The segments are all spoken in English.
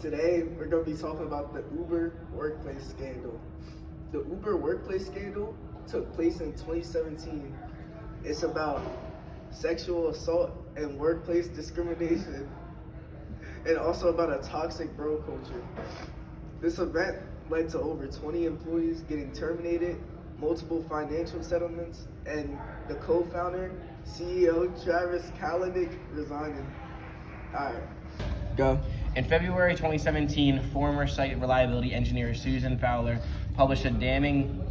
Today, we're going to be talking about the Uber workplace scandal. The Uber workplace scandal took place in 2017. It's about sexual assault and workplace discrimination, and also about a toxic bro culture. This event led to over 20 employees getting terminated, multiple financial settlements, and the co-founder, CEO Travis Kalanick, resigning. All right, go. In February 2017, former site reliability engineer Susan Fowler published a damning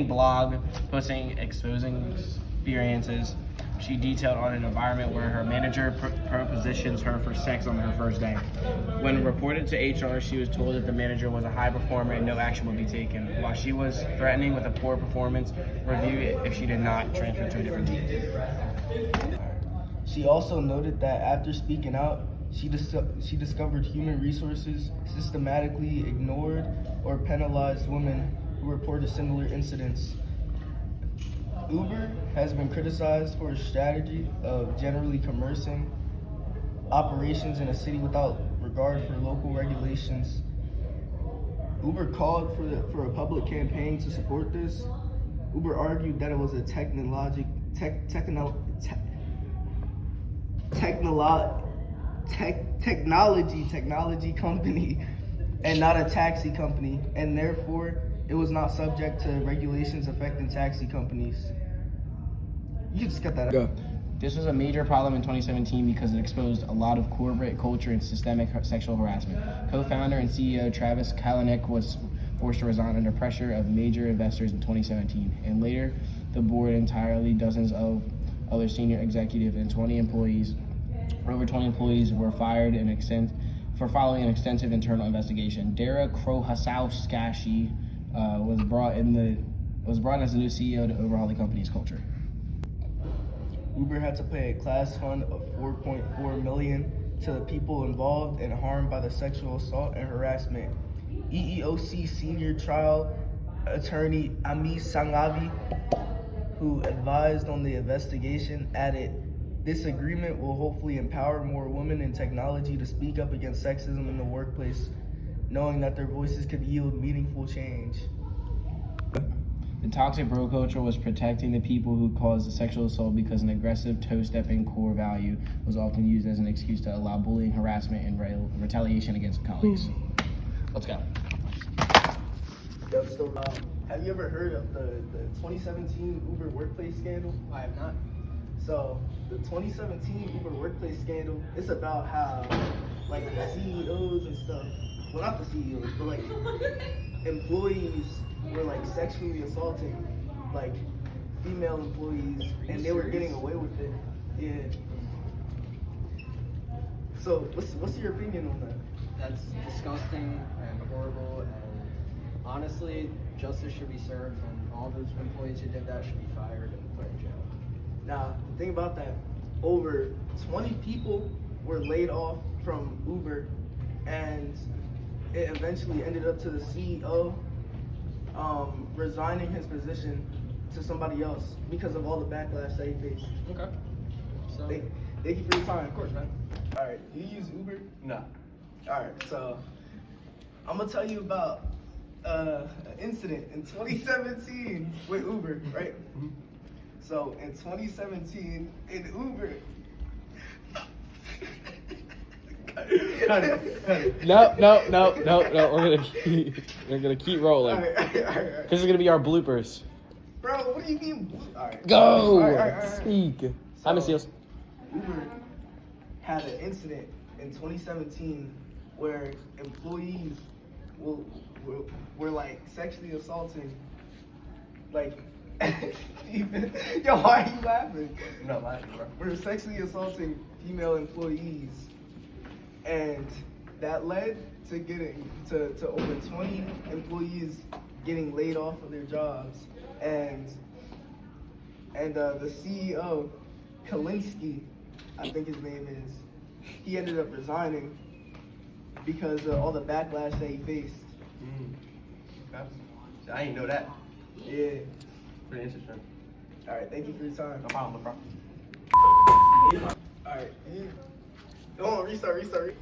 blog exposing experiences she detailed on an environment where her manager propositions her for sex on her first day. When reported to HR, she was told that the manager was a high performer and no action would be taken, while she was threatening with a poor performance review if she did not transfer to a different team. She also noted that after speaking out, she discovered human resources systematically ignored or penalized women who reported similar incidents. Uber has been criticized for a strategy of generally coercing operations in a city without regard for local regulations. Uber called for a public campaign to support this. Uber argued that it was a technology company and not a taxi company, and therefore it was not subject to regulations affecting taxi companies. You just got that out. Go. This was a major problem in 2017 because it exposed a lot of corporate culture and systemic sexual harassment. Co-founder and CEO Travis Kalanick was forced to resign under pressure of major investors in 2017, and later the board entirely dozens of other senior executives and over 20 employees were fired for following an extensive internal investigation. Dara Krohasowskashi was brought in as the new CEO to overhaul the company's culture. Uber had to pay a class fund of $4.4 million to the people involved and harmed by the sexual assault and harassment. EEOC senior trial attorney Ami Sangavi, who advised on the investigation, added, "This agreement will hopefully empower more women in technology to speak up against sexism in the workplace, knowing that their voices could yield meaningful change." The toxic bro culture was protecting the people who caused the sexual assault because an aggressive toe-stepping core value was often used as an excuse to allow bullying, harassment, and retaliation against colleagues. Let's go. So, have you ever heard of the 2017 Uber workplace scandal? I have not. So, the 2017 Uber workplace scandal, it's about how, like, the CEOs and stuff, well, not the CEOs, but, like, employees were, like, sexually assaulting, like, female employees, and they were getting away with it. Yeah. So, what's your opinion on that? That's disgusting and horrible, and honestly, justice should be served, and all those employees who did that should be fired and put in jail. Now, the thing about that, over 20 people were laid off from Uber, and it eventually ended up to the CEO resigning his position to somebody else because of all the backlash that he faced. Okay. So, Thank you for your time. of course, man. All right, you use Uber? No. All right, so I'm gonna tell you about an incident in 2017 with Uber, right? Mm-hmm. So in 2017, in Uber. No. We're gonna keep rolling. All right. This is gonna be our bloopers. Bro, what do you mean? All right. Go. All right. Speak. Hi, Miss Seals. Uber had an incident in 2017 where employees were like sexually assaulting, like, yo, why are you laughing? I'm not laughing, bro. We're sexually assaulting female employees, and that led to getting to over 20 employees getting laid off of their jobs, and the CEO, Kalinsky, I think his name is, he ended up resigning because of all the backlash that he faced. Okay. So I didn't know that. Yeah. Pretty interesting. All right, thank you for your time. No problem, bro. All right. Come on, restart.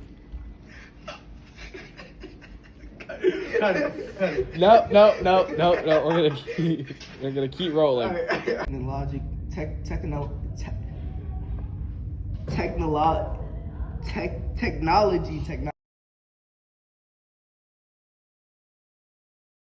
No. We're gonna keep rolling. Technology.